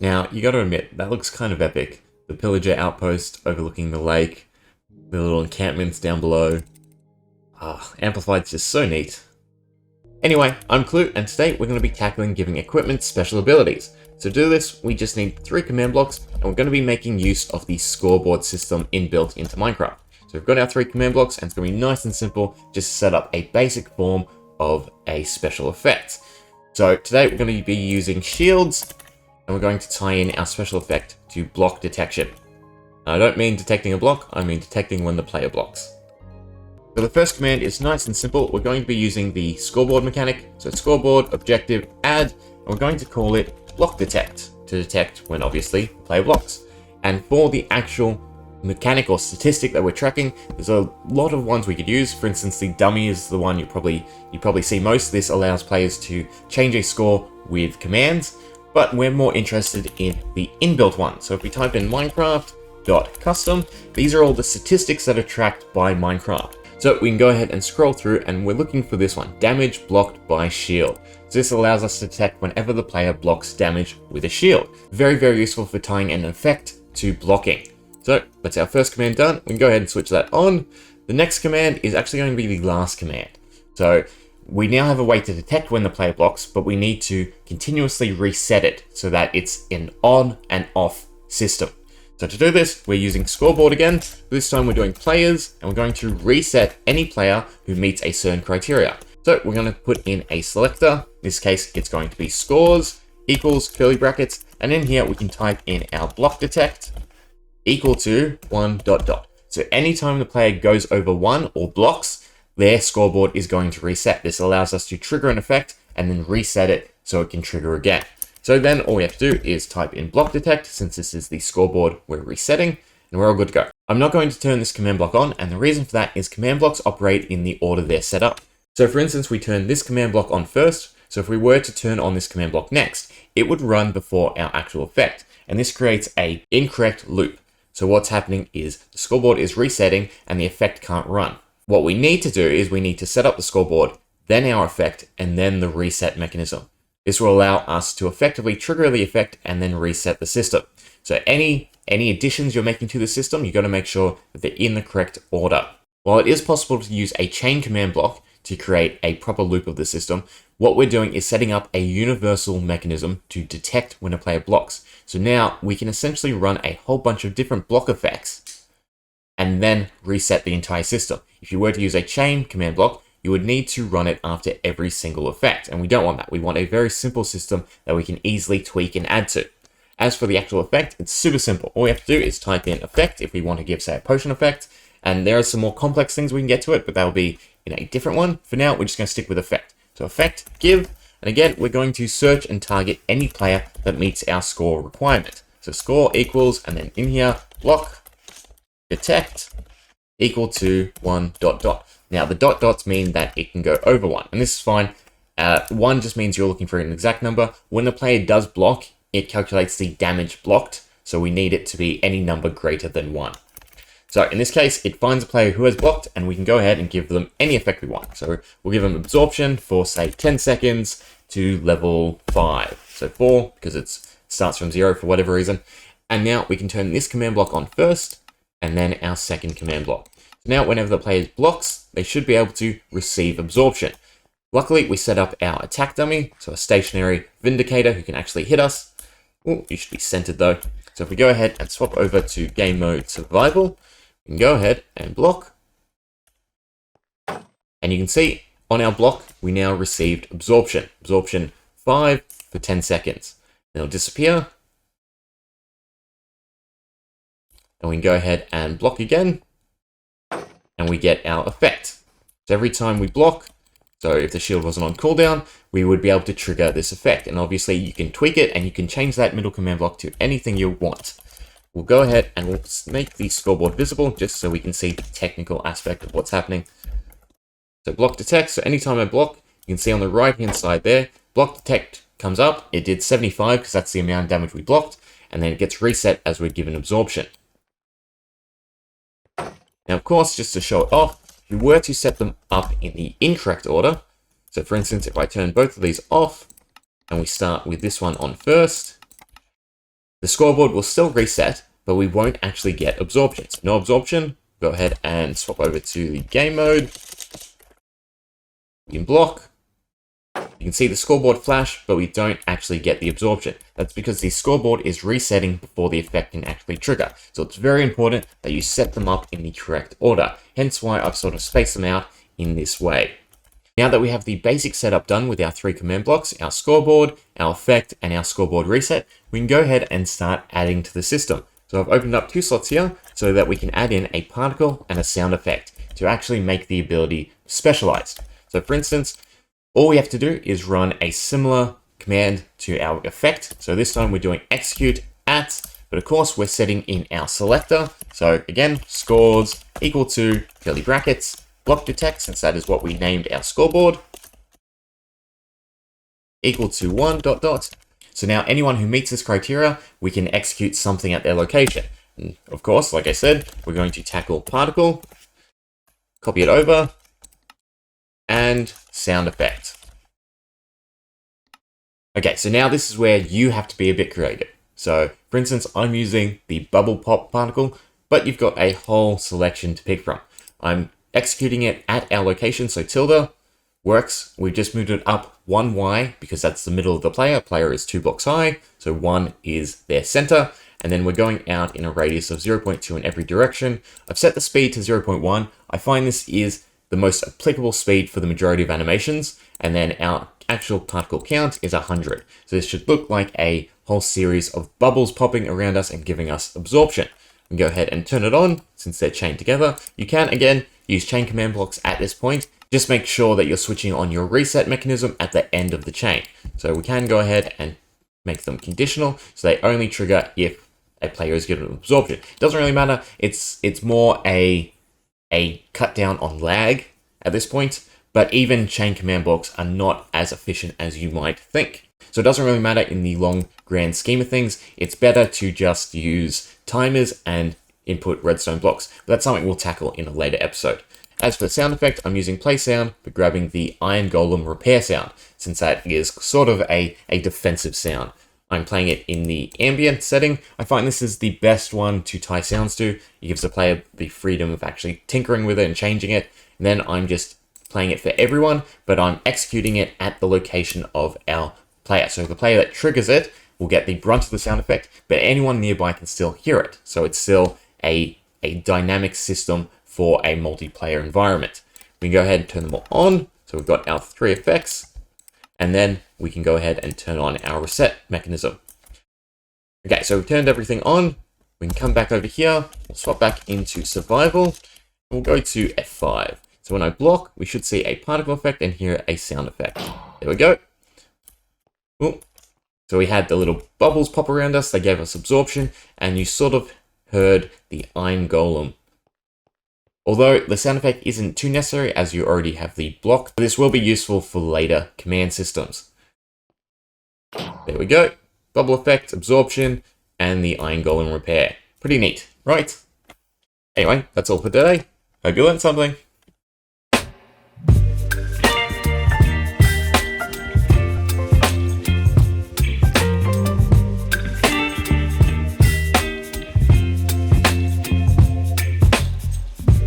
Now, you got to admit, that looks kind of epic. The pillager outpost overlooking the lake, the little encampments down below. Amplified's just so neat. Anyway, I'm Clue, and today we're going to be tackling giving equipment special abilities. To do this, we just need 3 command blocks, and we're going to be making use of the scoreboard system inbuilt into Minecraft. So we've got our 3 command blocks, and it's going to be nice and simple, just set up a basic form of a special effect. So today we're going to be using shields, and we're going to tie in our special effect to block detection. Now, I don't mean detecting a block, I mean detecting when the player blocks. So the first command is nice and simple. We're going to be using the scoreboard mechanic. So scoreboard, objective, add, and we're going to call it block detect to detect when obviously the player blocks. And for the actual mechanic or statistic that we're tracking, there's a lot of ones we could use. For instance, the dummy is the one you probably see most. This allows players to change a score with commands, but we're more interested in the inbuilt one. So if we type in Minecraft.custom, these are all the statistics that are tracked by Minecraft. So we can go ahead and scroll through, and we're looking for this one, damage blocked by shield. So this allows us to detect whenever the player blocks damage with a shield. Very, very useful for tying an effect to blocking. So that's our first command done. We can go ahead and switch that on. The next command is actually going to be the last command. So we now have a way to detect when the player blocks, but we need to continuously reset it so that it's an on and off system. So to do this, we're using scoreboard again. This time we're doing players, and we're going to reset any player who meets a certain criteria. So we're going to put in a selector. In this case, it's going to be scores equals curly brackets, and in here we can type in our block detect equal to 1 ... So anytime the player goes over 1 or blocks, their scoreboard is going to reset. This allows us to trigger an effect and then reset it so it can trigger again. So then all we have to do is type in block detect, since this is the scoreboard we're resetting, and we're all good to go. I'm not going to turn this command block on, and the reason for that is command blocks operate in the order they're set up. So for instance, we turn this command block on first, so if we were to turn on this command block next, it would run before our actual effect, and this creates an incorrect loop. So what's happening is the scoreboard is resetting and the effect can't run. What we need to do is we need to set up the scoreboard, then our effect, and then the reset mechanism. This will allow us to effectively trigger the effect and then reset the system. So any additions you're making to the system, you've got to make sure that they're in the correct order. While it is possible to use a chain command block to create a proper loop of the system, what we're doing is setting up a universal mechanism to detect when a player blocks. So now we can essentially run a whole bunch of different block effects and then reset the entire system. If you were to use a chain command block, you would need to run it after every single effect, and we don't want that. We want a very simple system that we can easily tweak and add to. As for the actual effect, it's super simple. All we have to do is type in effect if we want to give, say, a potion effect, and there are some more complex things we can get to it, but that'll be in a different one. For now, we're just going to stick with effect. So effect, give, and again, we're going to search and target any player that meets our score requirement. So score equals, and then in here, block, detect, equal to 1 ... Now, the dots mean that it can go over 1, and this is fine. 1 just means you're looking for an exact number. When the player does block, it calculates the damage blocked, so we need it to be any number greater than 1. So in this case, it finds a player who has blocked, and we can go ahead and give them any effect we want. So we'll give them absorption for, say, 10 seconds to level 5. So 4, because it starts from 0 for whatever reason. And now we can turn this command block on first, and then our second command block. So now whenever the player blocks, they should be able to receive absorption. Luckily, we set up our attack dummy, so a stationary vindicator who can actually hit us. Oh, you should be centered though. So if we go ahead and swap over to game mode survival, we can go ahead and block. And you can see on our block, we now received absorption. Absorption 5 for 10 seconds. Then it'll disappear. And we can go ahead and block again. And we get our effect. So every time we block, so if the shield wasn't on cooldown, we would be able to trigger this effect. And obviously you can tweak it and you can change that middle command block to anything you want. We'll go ahead and we'll make the scoreboard visible just so we can see the technical aspect of what's happening. So block detect, so anytime I block, you can see on the right hand side there, block detect comes up. It did 75 because that's the amount of damage we blocked. And then it gets reset as we're given absorption. Now, of course, just to show it off, if you were to set them up in the incorrect order, so for instance, if I turn both of these off, and we start with this one on first, The scoreboard will still reset, but we won't actually get absorption. So no absorption. Go ahead and swap over to the game mode. You can block. You can see the scoreboard flash, but we don't actually get the absorption. That's because the scoreboard is resetting before the effect can actually trigger. So it's very important that you set them up in the correct order. Hence why I've sort of spaced them out in this way. Now that we have the basic setup done with our 3 command blocks, our scoreboard, our effect, and our scoreboard reset, we can go ahead and start adding to the system. So I've opened up 2 slots here so that we can add in a particle and a sound effect to actually make the ability specialized. So for instance, all we have to do is run a similar command to our effect. So this time we're doing execute at, but of course we're setting in our selector. So again, scores equal to curly brackets, block detect, since that is what we named our scoreboard, equal to 1 dot dot. So now anyone who meets this criteria, we can execute something at their location. And of course, like I said, we're going to tackle particle, copy it over, and sound effect. Okay, so now this is where you have to be a bit creative. So for instance, I'm using the bubble pop particle, but you've got a whole selection to pick from. I'm executing it at our location, so tilde works. We've just moved it up 1Y because that's the middle of the player. Player is 2 blocks high, so 1 is their center. And then we're going out in a radius of 0.2 in every direction. I've set the speed to 0.1. I find this is the most applicable speed for the majority of animations, and then our actual particle count is 100. So this should look like a whole series of bubbles popping around us and giving us absorption. We can go ahead and turn it on since they're chained together. You can, again, use chain command blocks at this point. Just make sure that you're switching on your reset mechanism at the end of the chain. So we can go ahead and make them conditional, so they only trigger if a player is given absorption. It doesn't really matter. It's more a cut down on lag at this point, but even chain command blocks are not as efficient as you might think. So it doesn't really matter in the long grand scheme of things. It's better to just use timers and input redstone blocks. But that's something we'll tackle in a later episode. As for the sound effect, I'm using play sound, but grabbing the iron golem repair sound, since that is sort of a defensive sound. I'm playing it in the ambient setting. I find this is the best one to tie sounds to. It gives the player the freedom of actually tinkering with it and changing it. And then I'm just playing it for everyone, but I'm executing it at the location of our player. So the player that triggers it will get the brunt of the sound effect, but anyone nearby can still hear it. So it's still a dynamic system for a multiplayer environment. We can go ahead and turn them all on. So we've got our 3 effects. And then we can go ahead and turn on our reset mechanism. Okay, so we've turned everything on. We can come back over here. We'll swap back into survival. We'll go to F5. So when I block, we should see a particle effect and hear a sound effect. There we go. Ooh. So we had the little bubbles pop around us. They gave us absorption, and you sort of heard the iron golem. Although the sound effect isn't too necessary as you already have the block, this will be useful for later command systems. There we go. Bubble effect, absorption, and the iron golem repair. Pretty neat, right? Anyway, that's all for today. Hope you learned something.